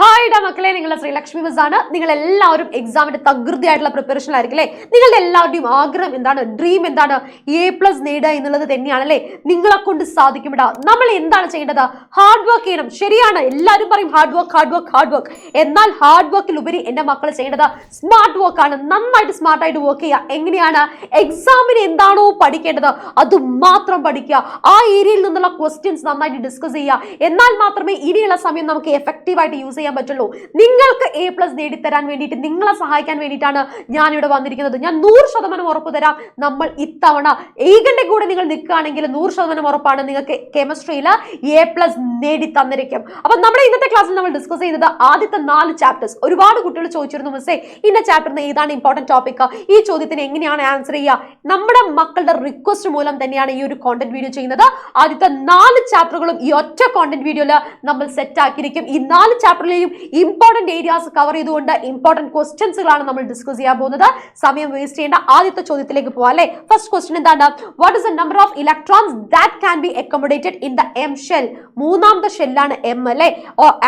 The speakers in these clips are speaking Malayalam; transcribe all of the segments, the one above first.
ഹായ് ഡാ മക്കളെ, നിങ്ങളുടെ ശ്രീലക്ഷ്മി മിസ് ആണ്. നിങ്ങൾ എല്ലാവരും എക്സാമിന്റെ തകൃതിയായിട്ടുള്ള പ്രിപ്പറേഷനിലായിരിക്കും അല്ലേ? നിങ്ങളുടെ എല്ലാവരുടെയും ആഗ്രഹം എന്താണ്, ഡ്രീം എന്താണ്? A+ നേടുക എന്നുള്ളത് തന്നെയാണല്ലേ? നിങ്ങളെ കൊണ്ട് സാധിക്കുമിടാ. നമ്മൾ എന്താണ് ചെയ്യേണ്ടത്? ഹാർഡ് വർക്ക് ചെയ്യണം. ശരിയാണ്, എല്ലാവരും പറയും hard work hard work hard work. എന്നാൽ ഹാർഡ് വർക്കിൽ ഉപരി എന്റെ മക്കൾ ചെയ്യേണ്ടത് സ്മാർട്ട് വർക്ക് ആണ്. നന്നായിട്ട് സ്മാർട്ടായിട്ട് വർക്ക് ചെയ്യുക. എങ്ങനെയാണ്? എക്സാമിന് എന്താണോ പഠിക്കേണ്ടത് അത് മാത്രം പഠിക്കുക. ആ ഏരിയയിൽ നിന്നുള്ള ക്വസ്റ്റ്യൻസ് നന്നായിട്ട് ഡിസ്കസ് ചെയ്യുക. എന്നാൽ മാത്രമേ ഇനിയുള്ള സമയം നമുക്ക് എഫക്റ്റീവായിട്ട് യൂസ് ചെയ്യാൻ പറ്റുള്ളൂ. നിങ്ങൾക്ക് A+ നേടിത്തരാൻ വേണ്ടിയിട്ട്, നിങ്ങളെ സഹായിക്കാൻ വേണ്ടിയിട്ടാണ് ഞാൻ ഇവിടെ വന്നിരിക്കുന്നത്. ഞാൻ 100% ഉറപ്പ് തരാം, നമ്മൾ ഇത്തവണ ഏകന്റെ കൂടെ നിങ്ങൾ നിൽക്കുകയാണെങ്കിൽ 100% ഉറപ്പാണ് നിങ്ങൾക്ക് കെമിസ്ട്രിയിൽ A+ നേടി തന്നിരിക്കും. അപ്പൊ നമ്മുടെ ഇന്നത്തെ ക്ലാസ്സിൽ നമ്മൾ ഡിസ്കസ് ചെയ്യുന്നത് ആദ്യത്തെ 4 ചാപ്റ്റേഴ്സ്. ഒരുപാട് കുട്ടികൾ ചോദിച്ചിരുന്നു, മിസ്സേ ഇന്ന ചാപ്റ്ററിന് ഏതാണ് ഇമ്പോർട്ടന്റ് ടോപ്പിക്, ഈ ചോദ്യത്തിന് എങ്ങനെയാണ് ആൻസർ ചെയ്യുക? നമ്മുടെ മക്കളുടെ റിക്വസ്റ്റ് മൂലം തന്നെയാണ് ഈ ഒരു കോണ്ടന്റ് വീഡിയോ ചെയ്യുന്നത്. ആദ്യത്തെ 4 ചാപ്റ്ററുകളും ഈ ഒറ്റ കോണ്ടന്റ് വീഡിയോയിൽ നമ്മൾ സെറ്റ് ആക്കിയിരിക്കും. ഈ 4 ചാപ്റ്ററിലെയും ഇമ്പോർട്ടന്റ് ഏരിയാസ് കവർ ചെയ്തുകൊണ്ട് ഇമ്പോർട്ടന്റ് ക്വസ്റ്റ്യൻസുകളാണ് നമ്മൾ ഡിസ്കസ് ചെയ്യാൻ പോകുന്നത്. സമയം വേസ്റ്റ് ചെയ്യേണ്ട, ആദ്യത്തെ ചോദ്യത്തിലേക്ക് പോവാം അല്ലേ? ഫസ്റ്റ് ക്വസ്റ്റ്യൻ എന്താണ്? What is the number of electrons that can be accommodated in the M shell? മൂന്നാമത്തെ ഷെല്ലാണ് M അല്ലേ?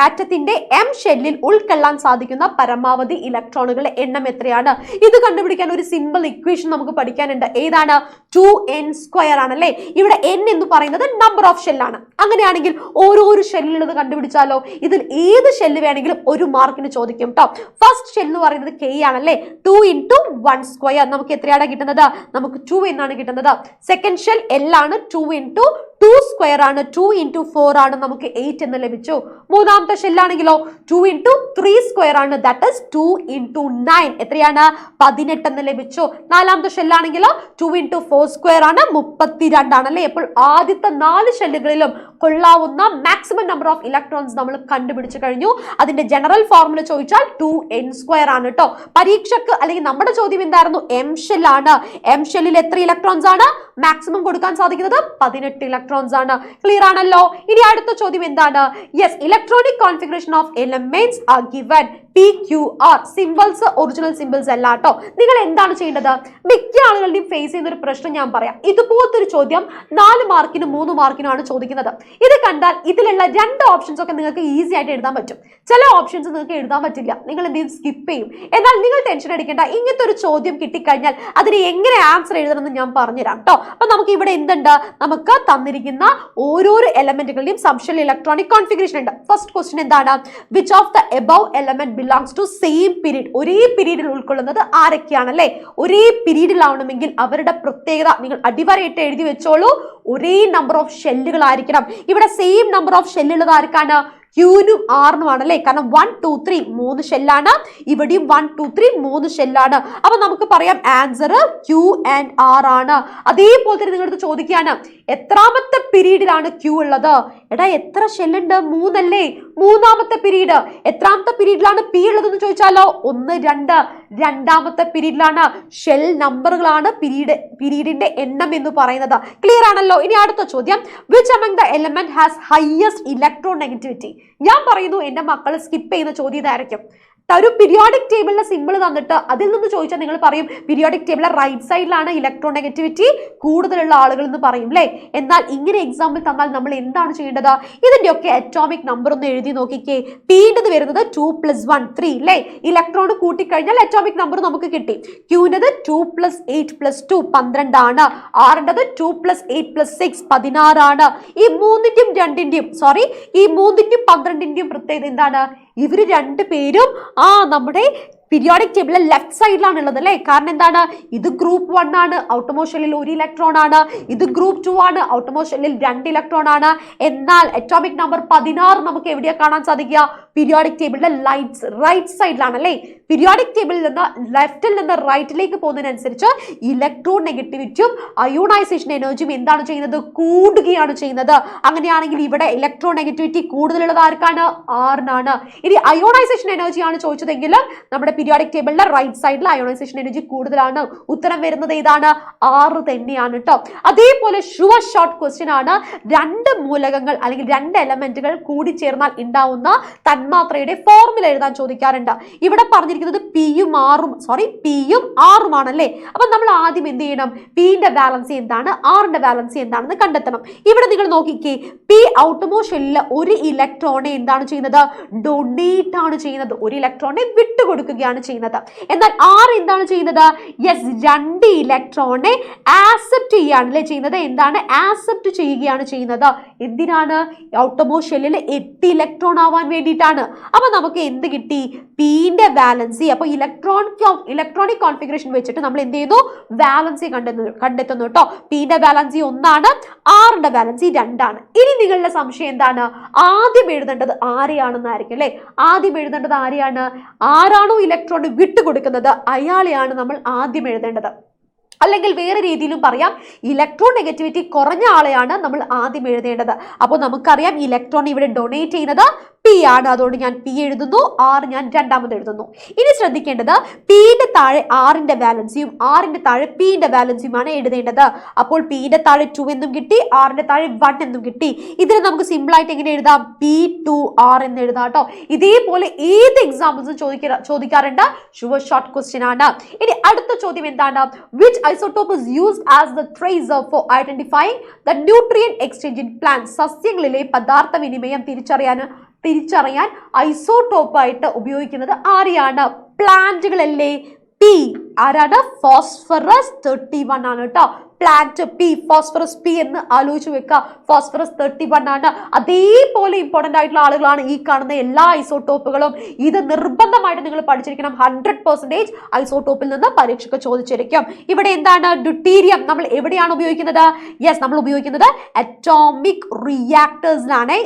ആറ്റത്തിന്റെ M ഷെല്ലിൽ ഉൾക്കൊള്ളാൻ സാധിക്കുന്ന പരമാവധി ഇലക്ട്രോണുകളുടെ എണ്ണം എത്രയാണ്? ഇത് കണ്ടുപിടിക്കാൻ ഒരു സിമ്പിൾ ഇക്വേഷൻ നമുക്ക് പഠിക്കാനുണ്ട്. ഏതാണ്? 2n² ആണല്ലേ? ഇവിടെ n എന്ന് പറയുന്നത് നമ്പർ ഓഫ് ഷെല്ലാണ്. അങ്ങനെയാണെങ്കിൽ ഓരോരോ ഷെല്ലിലുള്ളത് കണ്ടുപിടിച്ചാലോ? ഇതിൽ ഏത് ഷെല്ല് വേണമെങ്കിലും ഒരു മാർക്കിന് ചോദിക്കും കേട്ടോ. ഫസ്റ്റ് ഷെൽ എന്ന് പറയുന്നത് K ആണല്ലേ? 2 × 1². നമുക്ക് എത്രയാണ് കിട്ടുന്നത്? നമുക്ക് 2 എന്നാണ് കിട്ടുന്നത്. സെക്കൻഡ് ഷെൽ L ആണ്. 2 × 2² ആണ്. 2 × 4 ആണ്. നമുക്ക് 8 എന്ന് ലഭിച്ചു. മൂന്നാമത്തെ ഷെല്ലാണെങ്കിലോ 2 × 3² ആണ്. That is 2 × 9. എത്രയാണ്? 18 എന്ന് ലഭിച്ചു. നാലാമത്തെ ഷെല്ലാണെങ്കിലോ 2 × 4² ആണ്. 32 ആണല്ലേ? അപ്പോൾ ആദ്യത്തെ 4 ഷെല്ലുകളിലും കൊള്ളാവുന്ന മാക്സിമം നമ്പർ ഓഫ് ഇലക്ട്രോൺസ് നമ്മൾ കണ്ടുപിടിച്ചു കഴിഞ്ഞു. അതിന്റെ ജനറൽ ഫോർമുല ചോദിച്ചാൽ 2n² ആണ് കേട്ടോ. പരീക്ഷക്ക് അല്ലെങ്കിൽ നമ്മുടെ ചോദ്യം എന്തായിരുന്നു? M ഷെല്ലാണ്. M ഷെല്ലിൽ എത്ര ഇലക്ട്രോൺസ് ആണ് മാക്സിമം കൊടുക്കാൻ സാധിക്കുന്നത്? 18 ഇലക്ട്രോൺസ് ആണ്. ക്ലിയർ ആണല്ലോ? ഇനി അടുത്ത ചോദ്യം എന്താണ്? Yes, electronic configuration of elements R given PQR. Symbols original symbols അല്ല കേട്ടോ. നിങ്ങൾ എന്താണ് ചെയ്യേണ്ടത്? മിക്ക ആളുകളുടെയും ഫേസ് ചെയ്യുന്ന ഒരു പ്രശ്നം ഞാൻ പറയാം. ഇതുപോലത്തെ ഒരു ചോദ്യം 4 മാർക്കിനും 3 മാർക്കിനും ആണ് ചോദിക്കുന്നത്. ഇത് കണ്ടാൽ ഇതിലുള്ള 2 ഓപ്ഷൻസ് ഒക്കെ നിങ്ങൾക്ക് ഈസി ആയിട്ട് എഴുതാൻ പറ്റും. ചില ഓപ്ഷൻസ് നിങ്ങൾക്ക് എഴുതാൻ പറ്റില്ല. നിങ്ങൾ എന്തെങ്കിലും സ്കിപ്പ് ചെയ്യും. എന്നാൽ നിങ്ങൾ ടെൻഷൻ അടിക്കേണ്ട. ഇങ്ങനത്തെ ഒരു ചോദ്യം കിട്ടിക്കഴിഞ്ഞാൽ അതിന് എങ്ങനെ ആൻസർ എഴുതണമെന്ന് ഞാൻ പറഞ്ഞുതരാം കേട്ടോ. അപ്പൊ നമുക്ക് ഇവിടെ എന്തുണ്ട്? നമുക്ക് തന്നിരിക്കുന്ന ഓരോരോ എലമെന്റുകളുടെയും സംശയ ഇലക്ട്രോണിക് കോൺഫിഗറേഷൻ ഉണ്ട്. ഫസ്റ്റ് ക്വസ്റ്റ്യൻ എന്താണ്? Which of the above element belongs to same period? ഒരേ പീരീഡിൽ ഉൾക്കൊള്ളുന്നത് ആരൊക്കെയാണല്ലേ? ഒരേ പീരീഡിലാവണമെങ്കിൽ അവരുടെ പ്രത്യേകത നിങ്ങൾ അടിവരയിട്ട് എഴുതി വെച്ചോളൂ. ഒരേ നമ്പർ ഓഫ് ഷെല്ലുകൾ ആയിരിക്കണം. ഇവിടെ സെയിം നമ്പർ ഓഫ് ഷെല്ലുള്ളത് ആർക്കാണ്? Qനും Rനും ആണല്ലേ? കാരണം 1 2 3 3 ഷെല്ലാണ്. ഇവിടെയും 1 2 3 3 ഷെല്ലാണ്. അപ്പൊ നമുക്ക് പറയാം ആൻസർ Q ആൻഡ് R ആണ്. അതേപോലെ തന്നെ നിങ്ങളടുത്ത് ചോദിക്കുകയാണ്, എത്രാമത്തെ പീരീഡിലാണ് Q ഉള്ളത്? എടാ എത്ര ഷെല്ലുണ്ട്? 3 അല്ലേ? മൂന്നാമത്തെ പീരീഡ്. എത്രാമത്തെ പീരീഡിലാണ് P ഉള്ളതെന്ന് ചോദിച്ചാലോ? 1 2. രണ്ടാമത്തെ പീരീഡിലാണ്. ഷെൽ നമ്പറുകളാണ് പീരീഡിന്റെ എണ്ണം എന്ന് പറയുന്നത്. ക്ലിയർ ആണല്ലോ? ഇനി അടുത്ത ചോദ്യം, which among the element has highest electronegativity? ഞാൻ പറയുന്നു എന്റെ മക്കൾ സ്കിപ്പ് ചെയ്യുന്ന ചോദ്യം ഇതായിരിക്കും. ഒരു പീരിയോഡിക് ടേബിളിലെ സിമ്പിൾ തന്നിട്ട് അതിൽ നിന്ന് ചോദിച്ചാൽ നിങ്ങൾ പറയും പീരിയോഡിക് ടേബിളിലെ റൈറ്റ് സൈഡിലാണ് ഇലക്ട്രോനെഗറ്റിവിറ്റി കൂടുതലുള്ള ആളുകൾ എന്ന് പറയും അല്ലേ? എന്നാൽ ഇങ്ങനെ എക്സാമ്പിൾ തന്നാൽ നമ്മൾ എന്താണ് ചെയ്യേണ്ടത്? ഇതിന്റെയൊക്കെ അറ്റോമിക് നമ്പർ ഒന്ന് എഴുതി നോക്കിക്കേ. Pൻ്റെത് വരുന്നത് 2 + 1 3 അല്ലേ? ഇലക്ട്രോൺ കൂട്ടിക്കഴിഞ്ഞാൽ അറ്റോമിക് നമ്പർ നമുക്ക് കിട്ടി. Qൻ്റെത് 2 + 8 + 2 12 ആണ്. Rൻ്റെത് 2 + 8 + 6 16 ആണ്. ഈ മൂന്നിന്റെയും 12ന്റെയും പ്രത്യേകത എന്താണ്? ഇവര് 2 പേരും നമ്മുടെ പീരിയോഡിക് ടേബിളിലെ ലെഫ്റ്റ് സൈഡിലാണ് ഉള്ളത് അല്ലേ? കാരണം എന്താണ്? ഇത് ഗ്രൂപ്പ് 1 ആണ്, ഔട്ടർമോസ്റ്റ് ഷെല്ലിൽ 1 ഇലക്ട്രോൺ ആണ്. ഇത് ഗ്രൂപ്പ് 2 ആണ്, ഔട്ടർമോസ്റ്റ് ഷെല്ലിൽ 2 ഇലക്ട്രോൺ ആണ്. എന്നാൽ അറ്റോമിക് നമ്പർ 16 നമുക്ക് എവിടെയാ കാണാൻ സാധിക്കുക? പീരിയോഡിക് ടേബിളിലെ റൈറ്റ് സൈഡിലാണ് അല്ലേ? പീരിയോഡിക് ടേബിളിൽ നിന്ന് ലെഫ്റ്റിൽ നിന്ന് റൈറ്റിലേക്ക് പോകുന്നതിനനുസരിച്ച് ഇലക്ട്രോൺ നെഗറ്റിവിറ്റിയും അയോണൈസേഷൻ എനർജിയും എന്താണ് ചെയ്യുന്നത്? കൂടുകയാണ് ചെയ്യുന്നത്. അങ്ങനെയാണെങ്കിൽ ഇവിടെ ഇലക്ട്രോൺ നെഗറ്റിവിറ്റി കൂടുതലുള്ളത് ആർക്കാണ്? R നാണ്. ഇനി അയോണൈസേഷൻ എനർജിയാണ് ചോദിച്ചതെങ്കിൽ നമ്മുടെ പീരിയോഡിക് ടേബിളിലെ റൈറ്റ് സൈഡിൽ അയോണൈസേഷൻ എനർജി കൂടുതലാണ്. ഉത്തരം വരുന്നത് ഏതാണ്? 6 തന്നെയാണ് കേട്ടോ. അതേപോലെ ഷുവർ ഷോർട്ട് ക്വസ്റ്റ്യൻ ആണ്. 2 മൂലകങ്ങൾ അല്ലെങ്കിൽ 2 എലമെന്റുകൾ കൂടി ചേർന്നാൽ ഉണ്ടാവുന്ന തന്മാത്രയുടെ ഫോർമുല എഴുതാൻ ചോദിക്കാറുണ്ട്. ഇവിടെ പറഞ്ഞിരിക്കുന്നത് പിയും ആറും ആണല്ലേ. അപ്പൊ നമ്മൾ ആദ്യം എന്ത് ചെയ്യണം? പിന്റെ ബാലൻസ് എന്താണ്, ആറിന്റെ ബാലൻസ് എന്താണെന്ന് കണ്ടെത്തണം. ഇവിടെ നിങ്ങൾ നോക്കിക്കേ, പി ഔട്ടമോസ്റ്റ് ഷെല്ലില് ഒരു ഇലക്ട്രോണെ എന്താണ് ചെയ്യുന്നത്? ഡൊണേറ്റ് ആണ് ചെയ്യുന്നത്. ഒരു ഇലക്ട്രോണെ വിട്ടുകൊടുക്കുകയാണ് ചെയ്യുന്നത്. എന്നാൽ ആർ എന്താണ് ചെയ്യുന്നത്? യെസ്, 2 ഇലക്ട്രോണെ ആക്സെപ്റ്റ് ചെയ്യുകയാണല്ലേ ചെയ്യുന്നത്. എന്താണ്? ആക്സെപ്റ്റ് ചെയ്യുകയാണ് ചെയ്യുന്നത്. എന്തിനാണ്? ഔട്ടമോസ്റ്റ് ഷെല്ലിൽ 8 ഇലക്ട്രോൺ ആവാൻ വേണ്ടിയിട്ടാണ്. അപ്പൊ നമുക്ക് എന്ത് കിട്ടി? പിന്റെ ബാലൻസി. അപ്പൊ ഇലക്ട്രോണിക് കോൺഫിഗറേഷൻ വെച്ചിട്ട് നമ്മൾ എന്ത് ചെയ്യുന്നു? ബാലൻസി കണ്ടെത്തുന്നു കേട്ടോ. പിന്റെ ബാലൻസി 1 ആണ്, ആറിന്റെ ബാലൻസി 2 ആണ്. ഇനി നിങ്ങളുടെ സംശയം എന്താണ്? ആദ്യം എഴുതേണ്ടത് ആരെയാണെന്നായിരിക്കും അല്ലെ. ആദ്യം എഴുതേണ്ടത് ആരെയാണ്? ആരാണോ ഇലക്ട്രോൺ വിട്ടുകൊടുക്കുന്നത് അയാളെയാണ് നമ്മൾ ആദ്യം എഴുതേണ്ടത്. അല്ലെങ്കിൽ വേറെ രീതിയിലും പറയാം, ഇലക്ട്രോൺ നെഗറ്റിവിറ്റി കുറഞ്ഞ ആളെയാണ് നമ്മൾ ആദ്യം എഴുതേണ്ടത്. അപ്പോൾ നമുക്കറിയാം ഇലക്ട്രോൺ ഇവിടെ ഡൊണേറ്റ് ചെയ്യുന്നത് പി ആണ്. അതുകൊണ്ട് ഞാൻ പി എഴുതുന്നു, ആർ ഞാൻ രണ്ടാമത് എഴുതുന്നു. ഇനി ശ്രദ്ധിക്കേണ്ടത്, പിന്റെ താഴെ ആറിന്റെ ബാലൻസിയും ആറിന്റെ താഴെ പിന്റെ ബാലൻസിയുമാണ് എഴുതേണ്ടത്. അപ്പോൾ പിന്റെ താഴെ 2 എന്നും കിട്ടി, ആറിന്റെ താഴെ 1 എന്നും കിട്ടി. ഇതിന് നമുക്ക് സിമ്പിൾ ആയിട്ട് എങ്ങനെ എഴുതാം? P2R എന്ന് എഴുതാം കേട്ടോ. ഇതേപോലെ ഏത് എക്സാമ്പിൾസും ചോദിക്കാറുണ്ട്. ഷുവർ ഷോർട്ട് ക്വസ്റ്റ്യൻ ആണ്. ഇനി അടുത്ത ചോദ്യം എന്താണ്? Which isotope is used as the tracer for identifying the nutrient exchange in plants? സസ്യങ്ങളിലെ പദാർത്ഥ വിനിമയം തിരിച്ചറിയാൻ ഐസോടോപ്പായിട്ട് ഉപയോഗിക്കുന്നത് ആരെയാണ്? പ്ലാന്റുകളല്ലേ. പി ആരാണ്? ഫോസ്ഫറസ് 31 ആണ് കേട്ടോ. പ്ലാന്റ് പി, ഫോസ്ഫറസ് പി എന്ന് ആലോചിച്ച് വെക്കുക. ഫോസ്ഫറസ് 31 ആണ്. അതേപോലെ ഇമ്പോർട്ടന്റ് ആയിട്ടുള്ള ആളുകളാണ് ഈ കാണുന്ന എല്ലാ ഐസോടോപ്പുകളും. ഇത് നിർബന്ധമായിട്ട് നിങ്ങൾ പഠിച്ചിരിക്കണം. 100% ഐസോടോപ്പിൽ നിന്ന് പരീക്ഷയ്ക്ക് ചോദിച്ചിരിക്കും. ഇവിടെ എന്താണ്? ഡ്യൂട്ടീരിയം നമ്മൾ എവിടെയാണ് ഉപയോഗിക്കുന്നത്? യെസ്, നമ്മൾ ഉപയോഗിക്കുന്നത് അറ്റോമിക് റിയാക്ടേഴ്സിലാണ്.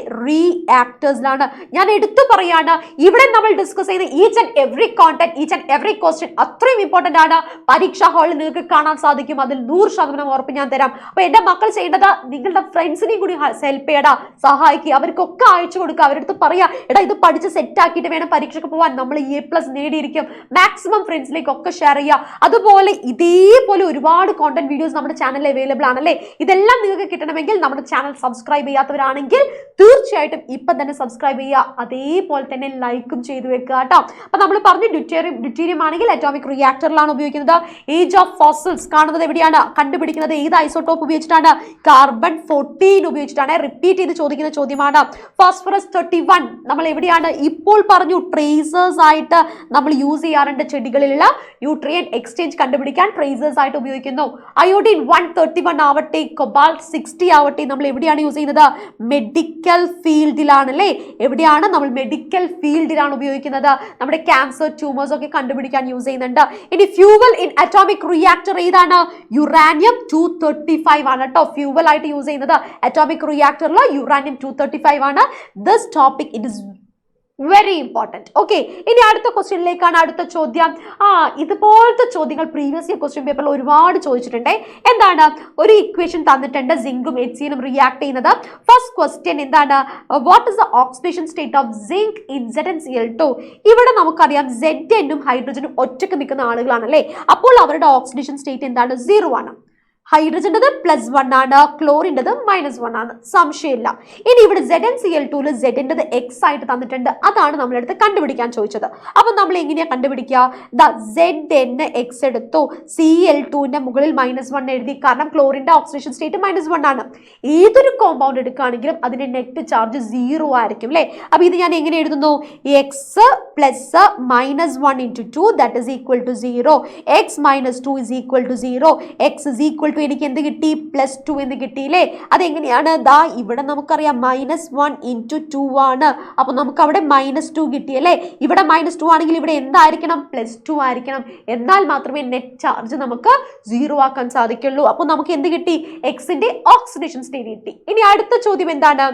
ഞാൻ എടുത്തു പറയാണ്, ഇവിടെ നമ്മൾ ഡിസ്കസ് ചെയ്യുന്ന each and every content, each and every question അത്രയും ഇമ്പോർട്ടന്റ് ആണ്. പരീക്ഷാ ഹാളിൽ നിങ്ങൾക്ക് കാണാൻ സാധിക്കും. അതിൽ 100% ഉറപ്പ് ഞാൻ തരാം. അപ്പൊ എന്റെ മക്കൾ ചെയ്യേണ്ടത്, നിങ്ങളുടെ ഫ്രണ്ട്സിനെയും കൂടി ഹെൽപ്പ് ചെയ്യടാ, സഹായിക്കുക. അവർക്കൊക്കെ അയച്ചു കൊടുക്കുക. അവരുടെ പറയാ, എടാ ഇത് പഠിച്ച് സെറ്റ് ആക്കിയിട്ട് വേണം പരീക്ഷയ്ക്ക് പോവാൻ, നമ്മൾ A+ നേടിയിരിക്കും. മാക്സിമം ഫ്രണ്ട്സിലേക്ക് ഒക്കെ ഷെയർ ചെയ്യുക. അതുപോലെ ഇതേപോലെ ഒരുപാട് കോണ്ടന്റ് വീഡിയോസ് നമ്മുടെ ചാനലിൽ അവൈലബിൾ ആണല്ലേ. ഇതെല്ലാം നിങ്ങൾക്ക് കിട്ടണമെങ്കിൽ നമ്മുടെ ചാനൽ സബ്സ്ക്രൈബ് ചെയ്യാത്തവരാണെങ്കിൽ തീർച്ചയായിട്ടും ഇപ്പൊ തന്നെ സബ്സ്ക്രൈബ് ചെയ്യുക. അതേപോലെ തന്നെ ലൈക്കും ചെയ്തു വെക്കുക കേട്ടോ. അപ്പൊ നമ്മൾ പറഞ്ഞു, ഡ്യൂട്ടീരിയം ആണെങ്കിൽ അറ്റോമിക് റിയാക്ടറിലാണ് ഉപയോഗിക്കുന്നത്. ഏജ് ഓഫ് ഫോസിൽസ് കാണുന്നത് എവിടെയാണ്? കണ്ടുപിടിക്കുന്നത് ഏത് ഐസോടോപ്പ് ഉപയോഗിച്ചിട്ടാണ്? കാർബൺ 14 ഉപയോഗിച്ചിട്ടാണ്. റിപ്പീറ്റ് ചെയ്ത് ചോദിക്കുന്ന ചോദ്യമാണ്. ഫോസ്ഫറസ് 31 നമ്മൾ എവിടെയാണ്? ഇപ്പോൾ പറഞ്ഞു, ട്രേസേഴ്സ് ആയിട്ട് നമ്മൾ യൂസ് ചെയ്യാറുണ്ട്. ചെടികളിലുള്ള ന്യൂട്രിയൻ എക്സ്ചേഞ്ച് കണ്ടുപിടിക്കാൻ ട്രേസേഴ്സ് ആയിട്ട് ഉപയോഗിക്കുന്നു. അയോഡിൻ 131 ആവട്ടെ, കൊബാൾട്ട് 60 ആവട്ടെ, നമ്മൾ എവിടെയാണ് യൂസ് ചെയ്യുന്നത്? മെഡിക്കൽ ഫീൽഡിലാണ് അല്ലേ. എവിടെയാണ്? നമ്മൾ മെഡിക്കൽ ഫീൽഡിലാണ് ഉപയോഗിക്കുന്നത്. നമ്മുടെ ക്യാൻസർ, ട്യൂമേഴ്സ് ഒക്കെ കണ്ടുപിടിക്കാൻ യൂസ് ചെയ്യുന്നുണ്ട്. ഇനി ഫ്യൂവൽ ഇൻ അറ്റോമിക് റിയാക്ടർ ഏതാണ്? യുറാനിയം 235 ആണ് കേട്ടോ. ഫ്യൂവൽ ആയിട്ട് യൂസ് ചെയ്യുന്നത് അറ്റോമിക് റിയാക്ടറിൽ യുറാനിയം 235 ആണ്. This topic it is very important. Okay, ഇനി അടുത്ത ക്വസ്റ്റ്യനിലേക്കാണ്. അടുത്ത ചോദ്യം, ഇതുപോലത്തെ ചോദ്യങ്ങൾ പ്രീവിയസ് ഇയർ ക്വസ്റ്റ്യൻ പേപ്പറിൽ ഒരുപാട് ചോദിച്ചിട്ടുണ്ട്. എന്താണ്? ഒരു ഇക്വേഷൻ തന്നിട്ടുണ്ട്, സിങ്കും HCl റിയാക്ട് ചെയ്യുന്നത്. ഫസ്റ്റ് ക്വസ്റ്റ്യൻ എന്താണ്? What is the oxidation state of zinc in ZnCl2? ഇവിടെ നമുക്കറിയാം Zn ഹൈഡ്രജനും ഒറ്റക്ക് നിൽക്കുന്ന ആളുകളാണല്ലേ. അപ്പോൾ അവരുടെ ഓക്സിഡേഷൻ സ്റ്റേറ്റ് എന്താണ്? 0 ആണ്. ഹൈഡ്രജൻ്റെത് +1 ആണ്, ക്ലോറിൻ്റെത് -1 ആണ്. സംശയമില്ല. ഇനി ഇവിടെ ZnCl2 Zൻ്റെത് X ആയിട്ട് തന്നിട്ടുണ്ട്. അതാണ് നമ്മളെടുത്ത് കണ്ടുപിടിക്കാൻ ചോദിച്ചത്. അപ്പൊ നമ്മൾ എങ്ങനെയാ കണ്ടുപിടിക്കുക? Zn X എടുത്തു, Cl2ന്റെ മുകളിൽ -1 എഴുതി. കാരണം ക്ലോറിന്റെ ഓക്സിഡേഷൻ സ്റ്റേറ്റ് -1 ആണ്. ഏതൊരു കോമ്പൗണ്ട് എടുക്കുകയാണെങ്കിലും അതിന്റെ നെറ്റ് ചാർജ് 0 ആയിരിക്കും അല്ലെ. അപ്പൊ ഇത് ഞാൻ എങ്ങനെ എഴുതുന്നു? X + -1 × 2 that is equal to 0. X - 2 is equal to 0. X is equal to എനിക്ക് എന്ത് കിട്ടി? +2 എന്ന് കിട്ടിയില്ലേ. അതെങ്ങനെയാണ്? ദാ ഇവിടെ നമുക്കറിയാം -1 × 2 ആണ്. അപ്പൊ നമുക്ക് അവിടെ -2 കിട്ടിയല്ലേ. ഇവിടെ -2 ആണെങ്കിൽ ഇവിടെ എന്തായിരിക്കണം? +2 ആയിരിക്കണം. എന്നാൽ മാത്രമേ നെറ്റ് ചാർജ് നമുക്ക് 0 ആക്കാൻ സാധിക്കുള്ളൂ. അപ്പൊ നമുക്ക് എന്ത് കിട്ടി? എക്സിന്റെ ഓക്സിഡേഷൻ സ്റ്റേറ്റ് കിട്ടി. ഇനി അടുത്ത ചോദ്യം എന്താണ്?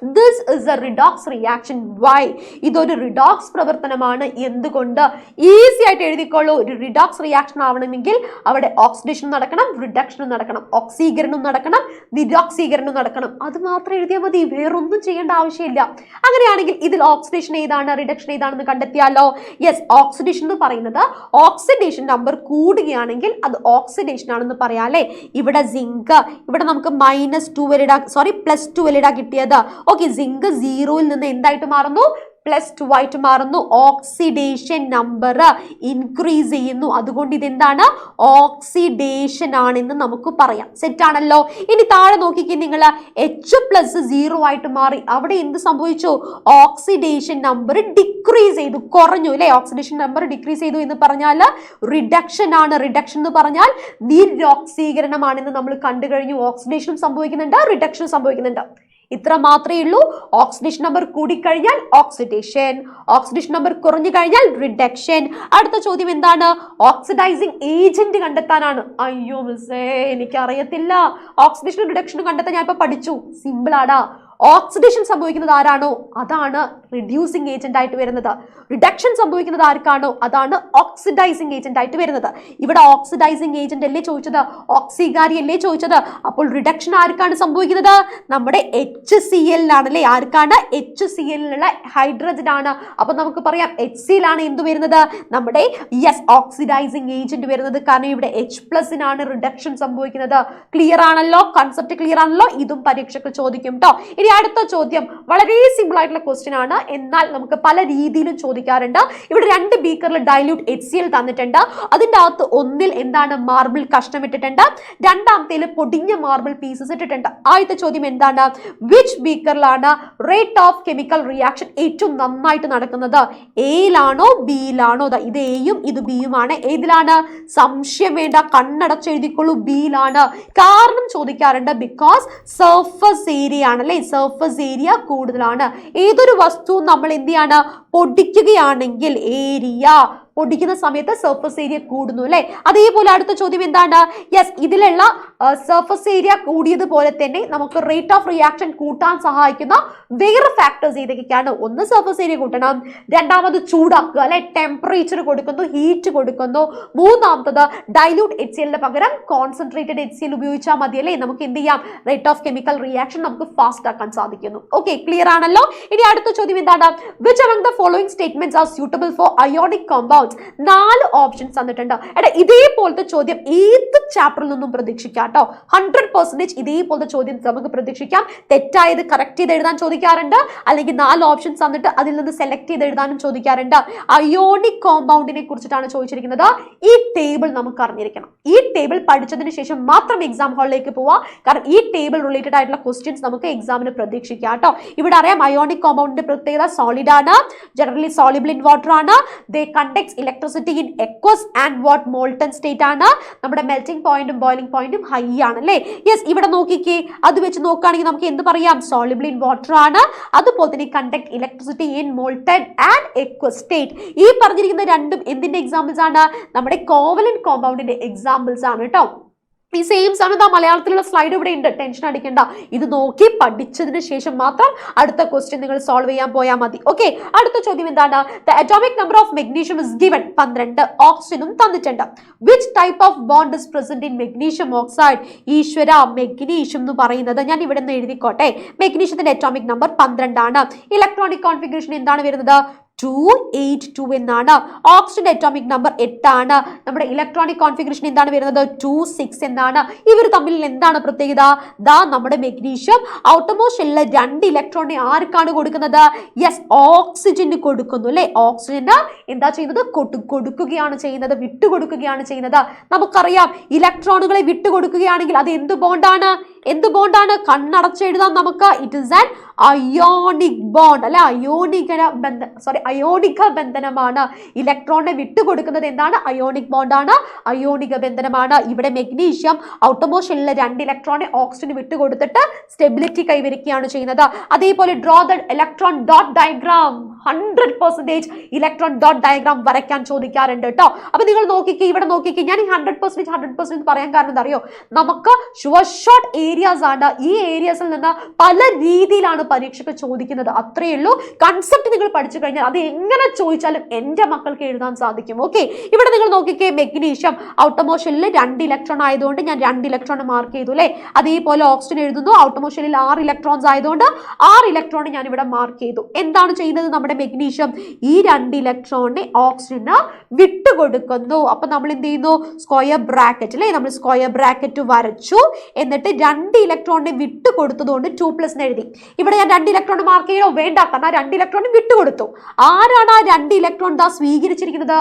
This is a redox reaction. Why? ഇതൊരു റിഡോക്സ് പ്രവർത്തനമാണ്. എന്തുകൊണ്ട്? ഈസി ആയിട്ട് എഴുതിക്കോളൂ. ഒരു റിഡോക്സ് റിയാക്ഷൻ ആവണമെങ്കിൽ അവിടെ ഓക്സിഡേഷൻ നടക്കണം, റിഡക്ഷനും നടക്കണം, ഓക്സീകരണം നടക്കണം, നിരോക്സീകരണം നടക്കണം. അത് മാത്രം എഴുതിയാൽ മതി, വേറൊന്നും ചെയ്യേണ്ട ആവശ്യമില്ല. അങ്ങനെയാണെങ്കിൽ ഇതിൽ ഓക്സിഡേഷൻ ഏതാണ്, റിഡക്ഷൻ ഏതാണെന്ന് കണ്ടെത്തിയാലോ? യെസ്, ഓക്സിഡേഷൻ എന്ന് പറയുന്നത് ഓക്സിഡേഷൻ നമ്പർ കൂടുകയാണെങ്കിൽ അത് ഓക്സിഡേഷൻ ആണെന്ന് പറയാം അല്ലേ. ഇവിടെ സിങ്ക്, ഇവിടെ നമുക്ക് +2 കിട്ടിയത്. ഓക്കെ, സിങ്ക് 0-ൽ നിന്ന് എന്തായിട്ട് മാറുന്നു? +2 ആയിട്ട് മാറുന്നു. ഓക്സിഡേഷൻ നമ്പർ ഇൻക്രീസ് ചെയ്യുന്നു. അതുകൊണ്ട് ഇതെന്താണ്? ഓക്സിഡേഷൻ ആണെന്ന് നമുക്ക് പറയാം. സെറ്റ് ആണല്ലോ. ഇനി താഴെ നോക്കിക്കേ നിങ്ങൾ, H+0 ആയിട്ട് മാറി. അവിടെ എന്ത് സംഭവിച്ചു? ഓക്സിഡേഷൻ നമ്പർ ഡിക്രീസ് ചെയ്തു, കുറഞ്ഞു അല്ലെ. ഓക്സിഡേഷൻ നമ്പർ ഡിക്രീസ് ചെയ്തു എന്ന് പറഞ്ഞാൽ റിഡക്ഷൻ ആണ്. റിഡക്ഷൻ എന്ന് പറഞ്ഞാൽ നിരോക്സീകരണമാണെന്ന് നമ്മൾ കണ്ടു കഴിഞ്ഞു. ഓക്സിഡേഷനും സംഭവിക്കുന്നുണ്ട്, റിഡക്ഷനും സംഭവിക്കുന്നുണ്ട്. ഇത്ര മാത്രമേ ഉള്ളൂ. ഓക്സിഡേഷൻ നമ്പർ കൂടിക്കഴിഞ്ഞാൽ ഓക്സിഡേഷൻ, ഓക്സിഡേഷൻ നമ്പർ കുറഞ്ഞു കഴിഞ്ഞാൽ റിഡക്ഷൻ. അടുത്ത ചോദ്യം എന്താണ്? ഓക്സിഡൈസിങ് ഏജന്റ് കണ്ടെത്താനാണ്. അയ്യോ മിസ്സേ, എനിക്കറിയത്തില്ല. ഓക്സിഡേഷനും റിഡക്ഷനും കണ്ടെത്താൻ ഞാൻ ഇപ്പൊ പഠിച്ചു. സിമ്പിൾ ആടാ. ഓക്സിഡേഷൻ സംഭവിക്കുന്നത് ആരാണോ അതാണ് റിഡ്യൂസിങ് ഏജന്റ് ആയിട്ട് വരുന്നത്. റിഡക്ഷൻ സംഭവിക്കുന്നത് ആർക്കാണോ അതാണ് ഓക്സിഡൈസിങ് ഏജന്റ് ആയിട്ട് വരുന്നത്. ഇവിടെ ഓക്സിഡൈസിങ് ഏജന്റ് അല്ലേ ചോദിച്ചത്, ഓക്സികാരി അല്ലേ ചോദിച്ചത്. അപ്പോൾ റിഡക്ഷൻ ആർക്കാണ് സംഭവിക്കുന്നത്? നമ്മുടെ HCl ആണല്ലേ. ആർക്കാണ്? HCl-ലുള്ള ഹൈഡ്രജൻ ആണ്. അപ്പൊ നമുക്ക് പറയാം HCl-ലാണ് എന്ത് വരുന്നത്? നമ്മുടെ യെസ് ഓക്സിഡൈസിങ് ഏജന്റ് വരുന്നത്. കാരണം ഇവിടെ H+-നാണ് റിഡക്ഷൻ സംഭവിക്കുന്നത്. ക്ലിയർ ആണല്ലോ? കൺസെപ്റ്റ് ക്ലിയർ ആണല്ലോ? ഇതും പരീക്ഷയ്ക്ക് ചോദിക്കും കേട്ടോ. ഇനി അടുത്ത ചോദ്യം വളരെ സിമ്പിൾ ആയിട്ടുള്ള ക്വസ്റ്റ്യൻ ആണ്, എന്നാൽ നമുക്ക് പല രീതിയിലും ചോദിക്കാറുണ്ട്. ഇവിടെ 2 ബീക്കറിൽ ഡൈല്യൂട്ട് HCl തന്നിട്ടുണ്ട്. അതിൻ്റെ അകത്ത് ഒന്നിൽ എന്താണ്? മാർബിൾ കഷ്ണം ഇട്ടിട്ടുണ്ട്, രണ്ടാമത്തേൽ പൊടിഞ്ഞ മാർബിൾ പീസസ് ഇട്ടിട്ടുണ്ട്. ആദ്യത്തെ ചോദ്യം എന്താണ്? വിച്ച് ബീക്കറിലാണ് റേറ്റ് ഓഫ് കെമിക്കൽ റിയാക്ഷൻ ഏറ്റവും നന്നായിട്ട് നടക്കുന്നത്? എയിലാണോ ബിയിലാണോ? ഇത് എയും ഇത് ബിയുമാണ്. ഏതിലാണ്? സംശയം വേണ്ട, കണ്ണടച്ച് എഴുതിക്കൊള്ളൂ, ബിയിലാണ്. കാരണം ചോദിക്കാറുണ്ട്, ബിക്കോസ് സർഫസ് ഏരിയ ആണല്ലേ, സർഫസ് ഏരിയ കൂടുതലാണ്. ഏതൊരു വസ്തു നമ്മൾ എന്ത് ചെയ്യാണ്? പൊടിക്കുകയാണെങ്കിൽ ഏരിയ പൊടിക്കുന്ന സമയത്ത് സർഫസ് ഏരിയ കൂടുന്നു അല്ലെ. അതേപോലെ അടുത്ത ചോദ്യം എന്താണ്? യെസ്, ഇതിലുള്ള സർഫസ് ഏരിയ കൂടിയതുപോലെ തന്നെ നമുക്ക് റേറ്റ് ഓഫ് റിയാക്ഷൻ കൂട്ടാൻ സഹായിക്കുന്ന വേറെ ഫാക്ടേഴ്സ് ഏതൊക്കെയാണ്? ഒന്ന് സർഫസ് ഏരിയ കൂട്ടണം, രണ്ടാമത് ചൂടാക്കുക അല്ലെ, ടെമ്പറേച്ചർ കൊടുക്കുന്നു, ഹീറ്റ് കൊടുക്കുന്നു, മൂന്നാമത്തത് ഡൈല്യൂട്ട് HCl പകരം കോൺസെൻട്രേറ്റഡ് HCl ഉപയോഗിച്ചാൽ മതി അല്ലേ. നമുക്ക് എന്ത് ചെയ്യാം? റേറ്റ് ഓഫ് കെമിക്കൽ റിയാക്ഷൻ നമുക്ക് ഫാസ്റ്റ് ആക്കാൻ സാധിക്കുന്നു. ഓക്കെ, ക്ലിയർ ആണല്ലോ. ഇനി അടുത്ത ചോദ്യം എന്താണ്? Which among the following statements are suitable for ionic compounds? 4 options തന്നിട്ടുണ്ട്. എടാ, ഇതേപോലത്തെ ചോദ്യം ഏത് ചാപ്റ്ററിൽ നിന്നും പ്രതീക്ഷിക്കാം കേട്ടോ. 100% ഇതേപോലത്തെ ചോദ്യം നമുക്ക് പ്രതീക്ഷിക്കാം. തെറ്റായത് കറക്റ്റ് ചെയ്ത് എഴുതാൻ ചോദിക്കാറുണ്ട്, അല്ലെങ്കിൽ 4 ഓപ്ഷൻസ് തന്നിട്ട് അതിൽ നിന്ന് സെലക്ട് ചെയ്ത് എഴുതാനും ചോദിക്കാറുണ്ട്. അയോണിക് കോമ്പൗണ്ടിനെ കുറിച്ചിട്ടാണ് ചോദിച്ചിരിക്കുന്നത്. ഈ ടേബിൾ നമുക്ക് അറിഞ്ഞിരിക്കണം. ഈ ടേബിൾ പഠിച്ചതിന് ശേഷം മാത്രം എക്സാം ഹാളിലേക്ക് പോവാം. കാരണം ഈ ടേബിൾ റിലേറ്റഡ് ആയിട്ടുള്ള ക്വസ്റ്റ്യൻസ് നമുക്ക് എക്സാമിന് പ്രതീക്ഷിക്കാം കേട്ടോ. ഇവിടെ അറിയാം അയോണിക് കോമ്പൗണ്ടിന്റെ പ്രത്യേകത സോളിഡ് ആണ്, ജനറലി സോളിബിൾ ഇൻ വാട്ടർ ആണ്, they conducts electricity in aqueous and what molten state ആണ്, നമ്മുടെ മെൽറ്റിംഗ് പോയിന്റും ബോയിലിംഗ് പോയിന്റും ഹൈ ആണ് അല്ലേ. യെസ്, ഇവിടെ നോക്കിക്കേ, അത് വെച്ച് നോക്കുകയാണെങ്കിൽ നമുക്ക് എന്ത് പറയാം? സോളിബിൾ ഇൻ വാട്ടർ ആണ്. അതുപോലെ തന്നെ conduct electricity in molten and aqueous state. ഈ പറഞ്ഞിരിക്കുന്ന രണ്ടും എന്തിന്റെ എക്സാമ്പിൾസ് ആണ്? നമ്മുടെ കോവലന്റ് കോമ്പൗണ്ടിന്റെ എക്സാമ്പിൾസ് ആണ് കേട്ടോ. ഈ സെയിം സാധനം മലയാളത്തിലുള്ള സ്ലൈഡ് ഇവിടെ ഉണ്ട്, ടെൻഷൻ അടിക്കണ്ട. ഇത് നോക്കി പഠിച്ചതിന് ശേഷം മാത്രം അടുത്ത ക്വസ്റ്റ്യൻ നിങ്ങൾ സോൾവ് ചെയ്യാൻ പോയാൽ മതി. ഓക്കെ, അടുത്ത ചോദ്യം എന്താണ്? The atomic number of magnesium is given 12. ഓക്സിജനും തന്നിട്ടുണ്ട്. Which type of bond is present in magnesium oxide? ഈശ്വര, മെഗ്നീഷ്യം എന്ന് പറയുന്നത് ഞാൻ ഇവിടെ നിന്ന് എഴുതിക്കോട്ടെ. മെഗ്നീഷ്യത്തിന്റെ അറ്റോമിക് നമ്പർ 12 ആണ്. ഇലക്ട്രോണിക് കോൺഫിഗറേഷൻ എന്താണ് വരുന്നത്? 282 എന്നാണ്. ഓക്സിജന്റെ അറ്റോമിക് നമ്പർ 8 ആണ്. നമ്മുടെ ഇലക്ട്രോണിക് കോൺഫിഗറേഷൻ എന്താണ് വരുന്നത്? 26 എന്നാണ്. ഇവർ തമ്മിൽ എന്താണ് പ്രത്യേകത? ദാ നമ്മുടെ മെഗ്നീഷ്യം ഔട്ടർമോസ്റ്റ് ഷെല്ലിലെ 2 ഇലക്ട്രോണിനെ ആർക്കാണ് കൊടുക്കുന്നത്? യെസ്, ഓക്സിജന് കൊടുക്കുന്നു അല്ലെ. ഓക്സിജന് എന്താ ചെയ്യുന്നത്? കൊടുക്കുകയാണ് ചെയ്യുന്നത്, വിട്ടുകൊടുക്കുകയാണ് ചെയ്യുന്നത്. നമുക്കറിയാം ഇലക്ട്രോണുകളെ വിട്ടുകൊടുക്കുകയാണെങ്കിൽ അത് എന്ത് ബോണ്ടാണ്? എന്ത് ബോണ്ടാണ്? കണ്ണടച്ചെഴുതാം നമുക്ക്. It is an ionic bond അല്ലെ. അയോണിക ബന്ധനമാണ്. ഇലക്ട്രോണിനെ വിട്ടുകൊടുക്കുന്നത് എന്താണ്? അയോണിക് ബോണ്ടാണ്, അയോണിക ബന്ധനമാണ്. ഇവിടെ മെഗ്നീഷ്യം ഔട്ടർമോസ്റ്റ് ഷെല്ലിലെ 2 ഇലക്ട്രോണെ ഓക്സിജന് വിട്ടുകൊടുത്തിട്ട് സ്റ്റെബിലിറ്റി കൈവരിക്കുകയാണ് ചെയ്യുന്നത്. അതേപോലെ draw the electron dot diagram. 100% electron dot diagram വരയ്ക്കാൻ ചോദിക്കാറുണ്ട് കേട്ടോ. അപ്പൊ നിങ്ങൾ നോക്കിക്കേ, ഇവിടെ നോക്കിക്കേ, ഞാൻ ഈ 100% പറയാൻ കാരണം എന്താ അറിയോ, നമുക്ക് ഷുവർ ഷോട്ട് ഏരിയാസ് ആണ്. ഈ ഏരിയാസിൽ നിന്ന് പല രീതിയിലാണ് പരീക്ഷയ്ക്ക് ചോദിക്കുന്നത്. അത്രയേ ഉള്ളൂ. കൺസെപ്റ്റ് നിങ്ങൾ പഠിച്ചു കഴിഞ്ഞാൽ അത് എങ്ങനെ ചോദിച്ചാലും എന്റെ മക്കൾക്ക് എഴുതാൻ സാധിക്കും. ഓക്കെ, ഇവിടെ നിങ്ങൾ നോക്കിക്കേ, മെഗ്നീഷ്യം ഔട്ടോമോഷനിൽ 2 ഇലക്ട്രോൺ ആയതുകൊണ്ട് ഞാൻ 2 ഇലക്ട്രോൺ മാർക്ക് ചെയ്തു അല്ലേ. അതേപോലെ ഓക്സിജൻ എഴുതുന്നു, ഔട്ടോമോഷനിൽ 6 ഇലക്ട്രോൺസ് ആയതുകൊണ്ട് 6 ഇലക്ട്രോൺ ഞാൻ ഇവിടെ മാർക്ക് ചെയ്തു. എന്താണ് ചെയ്യുന്നത് നമ്മുടെ മെഗ്നീഷ്യം? ഈ 2 ഇലക്ട്രോണിനെ ഓക്സിജന് വിട്ടുകൊടുക്കുന്നു. അപ്പൊ നമ്മൾ എന്ത് ചെയ്യുന്നു? സ്ക്വയർ ബ്രാക്കറ്റ് അല്ലേ, നമ്മൾ സ്ക്വയർ ബ്രാക്കറ്റ് വരച്ചു. എന്നിട്ട് 2 ഇലക്ട്രോണിനെ വിട്ടുകൊടുത്തതുകൊണ്ട് 2+ എഴുതി. ഇവിടെ ഞാൻ 2 ഇലക്ട്രോൺ മാർക്ക് ചെയ്യണോ? വേണ്ട, കാരണം 2 ഇലക്ട്രോൺ വിട്ടുകൊടുത്തു. ആരാണ് ആ 2 ഇലക്ട്രോൺ സ്വീകരിച്ചിരിക്കുന്നത്?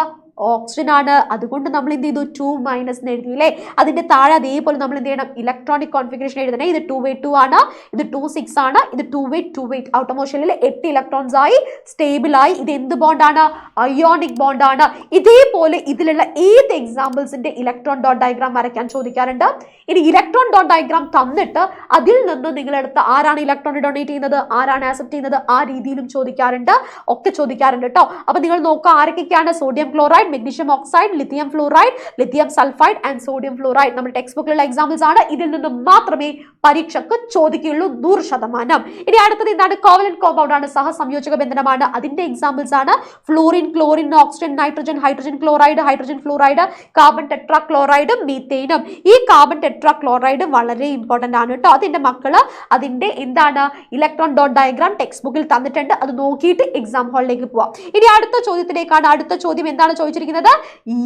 ഓക്സിജൻ ആണ്. അതുകൊണ്ട് നമ്മൾ എന്ത് ചെയ്തു? 2- എഴുതി അല്ലേ. അതിന്റെ താഴെ അതേപോലെ നമ്മൾ എന്ത് ചെയ്യണം? ഇലക്ട്രോണിക് കോൺഫിഗറേഷൻ എഴുതണേ. ഇത് 2s2 ആണ്, ഇത് 2s6 ആണ്, ഇത് 2s2s. ഔട്ടോമോഷനിൽ 8 ഇലക്ട്രോൺസ് ആയി, സ്റ്റേബിൾ ആയി. ഇത് എന്ത് ബോണ്ടാണ്? അയോണിക് ബോണ്ടാണ്. ഇതേപോലെ ഇതിലുള്ള ഏത് എക്സാമ്പിൾസിന്റെ ഇലക്ട്രോൺ ഡോട്ട് ഡയഗ്രാം വരയ്ക്കാൻ ചോദിക്കാറുണ്ട്. ഇനി ഇലക്ട്രോൺ ഡോട്ട് ഡയഗ്രാം തന്നിട്ട് അതിൽ നിന്ന് നിങ്ങളെടുത്ത് ആരാണ് ഇലക്ട്രോൺ ഡൊണേറ്റ് ചെയ്യുന്നത്, ആരാണ് ആക്സെപ്റ്റ് ചെയ്യുന്നത്, ആ രീതിയിലും ചോദിക്കാറുണ്ട്, ഒക്കെ ചോദിക്കാറുണ്ട് കേട്ടോ. അപ്പൊ നിങ്ങൾ നോക്കുക ആരൊക്കെയാണ്? Sodium chloride, magnesium oxide, lithium fluoride, lithium sulphide and sodium fluoride. നമ്മുടെ ടെക്സ്റ്റ് ബുക്കിലുള്ള എക്സാമ്പിൾസ് ആണ്. ഇതിൽ നിന്ന് മാത്രമേ പരീക്ഷക്ക് ചോദിക്കുകയുള്ളൂ 100%. ഇനി അടുത്തത് എന്താണ്? കോവലന്റ് കോമ്പൗണ്ട് ആണ്, സഹസംയോജക ബന്ധനമാണ്. അതിന്റെ എക്സാമ്പിൾസ് ആണ് fluorine, chlorine, oxygen, nitrogen, hydrogen chloride, hydrogen fluoride, carbon ടെട്രാ ക്ലോറൈഡും മീത്തേനും. ഈ കാർബൺ ടെട്രാ ക്ലോറൈഡ് വളരെ ഇമ്പോർട്ടന്റ് ആണ് കേട്ടോ. അതിന്റെ മക്കള് അതിന്റെ എന്താണ് ഇലക്ട്രോൺ ഡോട്ട് ഡയഗ്രാം ടെക്സ്റ്റ് ബുക്കിൽ തന്നിട്ടുണ്ട്. അത് നോക്കിയിട്ട് എക്സാം ഹാളിലേക്ക് പോവാം. ഇനി അടുത്ത ചോദ്യത്തിലേക്കാണ്. അടുത്ത ചോദ്യം എന്താണ് ചോദിച്ചിരിക്കുന്നത്?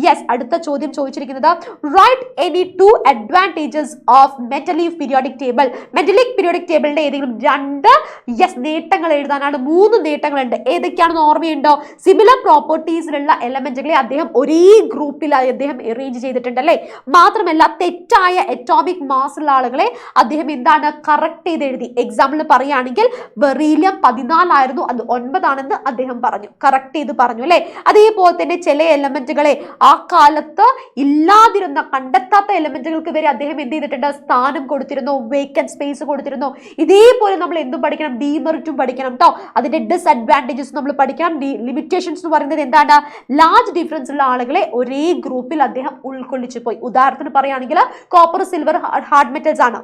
യെസ്, അടുത്ത ചോദ്യം ചോദിച്ചിരിക്കുന്നത് write any 2 advantages of Mendeleev periodic table. Metallic periodic ടേബിളിന്റെ ഏതെങ്കിലും 2 നേട്ടങ്ങൾ എഴുതാനാണ്. 3 നേട്ടങ്ങളുണ്ട്. ഏതൊക്കെയാണെന്ന് ഓർമ്മയുണ്ടോ? സിമിലർ പ്രോപ്പർട്ടീസിലുള്ള എലമെന്റുകളെ അദ്ദേഹം ഒരേ ഗ്രൂപ്പിൽ അദ്ദേഹം അറേഞ്ച് ചെയ്തിട്ടുണ്ട് അല്ലേ. മാത്രമല്ല തെറ്റായ അറ്റോമിക് മാസ് ഉള്ള ആളുകളെ അദ്ദേഹം എന്താണ് കറക്റ്റ് ചെയ്ത് എഴുതി. എക്സാമ്പിൾ പറയുകയാണെങ്കിൽ ബെറീലിയം 14 ആയിരുന്നു, അത് 9 ആണെന്ന് അദ്ദേഹം പറഞ്ഞു, കറക്റ്റ് ചെയ്ത് പറഞ്ഞു അല്ലേ. അതേപോലെ തന്നെ ചില എലമെന്റുകളെ ആ കാലത്ത് ഇല്ലാതിരുന്ന കണ്ടെത്താത്ത എലമെന്റുകൾക്ക് വരെ അദ്ദേഹം എന്ത് ചെയ്തിട്ടുണ്ട്? സ്ഥാനം കൊടുത്തിരുന്നു, വേക്കന്റ് സ്പേസ് കൊടുത്തിരുന്നു. ഇതേപോലെ നമ്മൾ എന്തും പഠിക്കണം? ഡീമെറിറ്റും പഠിക്കണം കേട്ടോ. അതിന്റെ ഡിസ്അഡ്വാൻറ്റേജസ് നമ്മൾ പഠിക്കണം. ലിമിറ്റേഷൻസ് എന്ന് പറയുന്നത് എന്താണ്? ലാർജ് ഡിഫറൻസ് ഉള്ള ആളുകളെ ഒരേ ഗ്രൂപ്പിൽ അദ്ദേഹം ഉൾക്കൊള്ളിച്ചു പോയി. ഉദാഹരണത്തിന് പറയുകയാണെങ്കിൽ കോപ്പർ, സിൽവർ ഹാർഡ് മെറ്റൽസ് ആണ്.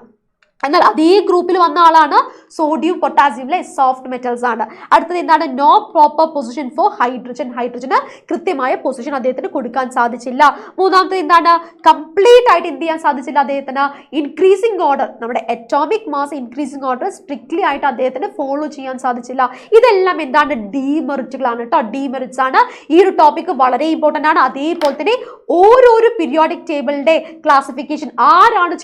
എന്നാൽ അതേ ഗ്രൂപ്പിൽ വന്ന ആളാണ് സോഡിയം, പൊട്ടാസ്യം അല്ലെ, സോഫ്റ്റ് മെറ്റൽസ് ആണ്. അടുത്തത് എന്താണ്? No proper position for hydrogen. ഹൈഡ്രജന് കൃത്യമായ പൊസിഷൻ അദ്ദേഹത്തിന് കൊടുക്കാൻ സാധിച്ചില്ല. മൂന്നാമത്തെ എന്താണ്? കംപ്ലീറ്റ് ആയിട്ട് എന്ത് ചെയ്യാൻ സാധിച്ചില്ല അദ്ദേഹത്തിന്? ഇൻക്രീസിംഗ് ഓർഡർ, നമ്മുടെ atomic mass increasing order strictly ആയിട്ട് അദ്ദേഹത്തിന് ഫോളോ ചെയ്യാൻ സാധിച്ചില്ല. ഇതെല്ലാം എന്താണ്? ഡീമെറിറ്റുകളാണ് കേട്ടോ, ഡീമെറിറ്റ്സ് ആണ്. ഈ ഒരു ടോപ്പിക് വളരെ ഇമ്പോർട്ടന്റ് ആണ്. അതേപോലെ തന്നെ ഓരോരോ പീരിയോഡിക് ടേബിളിന്റെ ക്ലാസിഫിക്കേഷൻ ആരാണ്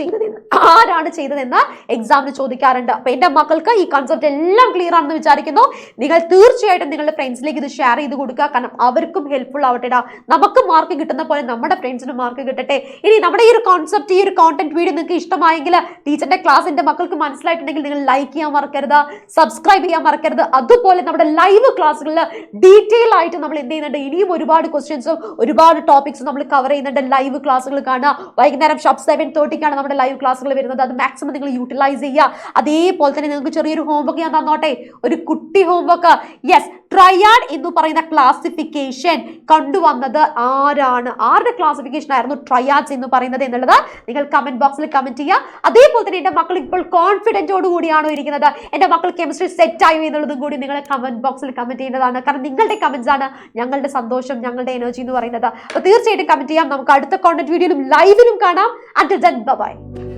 ചെയ്തതെന്ന് എക്സാമിന് ചോദിക്കാറുണ്ട്. അപ്പൊ എന്റെ മക്കൾക്ക് ഈ കൺസെപ്റ്റ് എല്ലാം ക്ലിയർ ആണെന്ന് വിചാരിക്കുന്നു. നിങ്ങൾ തീർച്ചയായിട്ടും നിങ്ങളുടെ ഫ്രണ്ട്സിലേക്ക് ഇത് ഷെയർ ചെയ്ത് കൊടുക്കുക. കാരണം അവർക്കും ഹെൽപ്ഫുൾ ആവട്ടെ. നമുക്ക് മാർക്ക് കിട്ടുന്ന പോലെ നമ്മുടെ ഫ്രണ്ട്സിന് മാർക്ക് കിട്ടട്ടെ. ഇനി നമ്മുടെ ഈ ഒരു കോൺസെപ്റ്റ്, ഈ ഒരു കോണ്ടന്റ് വീഡിയോ നിങ്ങൾക്ക് ഇഷ്ടമായെങ്കിൽ, ടീച്ചറിന്റെ ക്ലാസ് എന്റെ മക്കൾക്ക് മനസ്സിലായിട്ടുണ്ടെങ്കിൽ നിങ്ങൾ ലൈക്ക് ചെയ്യാൻ മറക്കരുത്, സബ്സ്ക്രൈബ് ചെയ്യാൻ മറക്കരുത്. അതുപോലെ നമ്മുടെ ലൈവ് ക്ലാസ്സുകളിൽ ഡീറ്റെയിൽ ആയിട്ട് നമ്മൾ എന്ത് ചെയ്യുന്നുണ്ട്? ഇനിയും ഒരുപാട് ക്വസ്റ്റ്യൻസും ഒരുപാട് ടോപ്പിക്സും നമ്മൾ കവർ ചെയ്യുന്നുണ്ട്. ലൈവ് ക്ലാസ്സുകൾ കാണുക. വൈകുന്നേരം 7:30 നമ്മുടെ ലൈവ് ക്ലാസ്സുകൾ വരുന്നത്. അത് മാക്സിമം നിങ്ങൾ യൂട്ടിലൈസ് ചെയ്യുക. അതേപോലെ തന്നെ നിങ്ങൾക്ക് ചെറിയൊരു ഹോംവർക്ക് ഞാൻ തന്നോട്ടെ, ഒരു കുട്ടി ഹോംവർക്ക്. യെസ്, ട്രയാഡ് എന്ന് പറയുന്ന ക്ലാസിഫിക്കേഷൻ കൊണ്ടുവന്നത് ആരാണ്? ആരുടെ ക്ലാസിഫിക്കേഷൻ ആയിരുന്നു ട്രയാഡ്സ് എന്ന് പറയുന്നത് എന്നുള്ളത് നിങ്ങൾ കമന്റ് ബോക്സിൽ കമന്റ് ചെയ്യുക. അതേപോലെ തന്നെ എന്റെ മക്കൾ ഇപ്പോൾ കോൺഫിഡൻറ്റോട് കൂടിയാണോ ഇരിക്കുന്നത്, എന്റെ മക്കൾ കെമിസ്ട്രി സെറ്റ് ആയോ എന്നുള്ളതും കൂടി നിങ്ങൾ കമന്റ് ബോക്സിൽ കമന്റ് ചെയ്യുന്നതാണ്. കാരണം നിങ്ങളുടെ കമന്റ്സ് ആണ് ഞങ്ങളുടെ സന്തോഷം, ഞങ്ങളുടെ എനർജി എന്ന് പറയുന്നത്. അപ്പോൾ തീർച്ചയായിട്ടും കമന്റ് ചെയ്യാം. നമുക്ക് അടുത്ത കോണ്ടന്റ് വീഡിയോയിലും ലൈവിലും കാണാം. Until then, bye bye.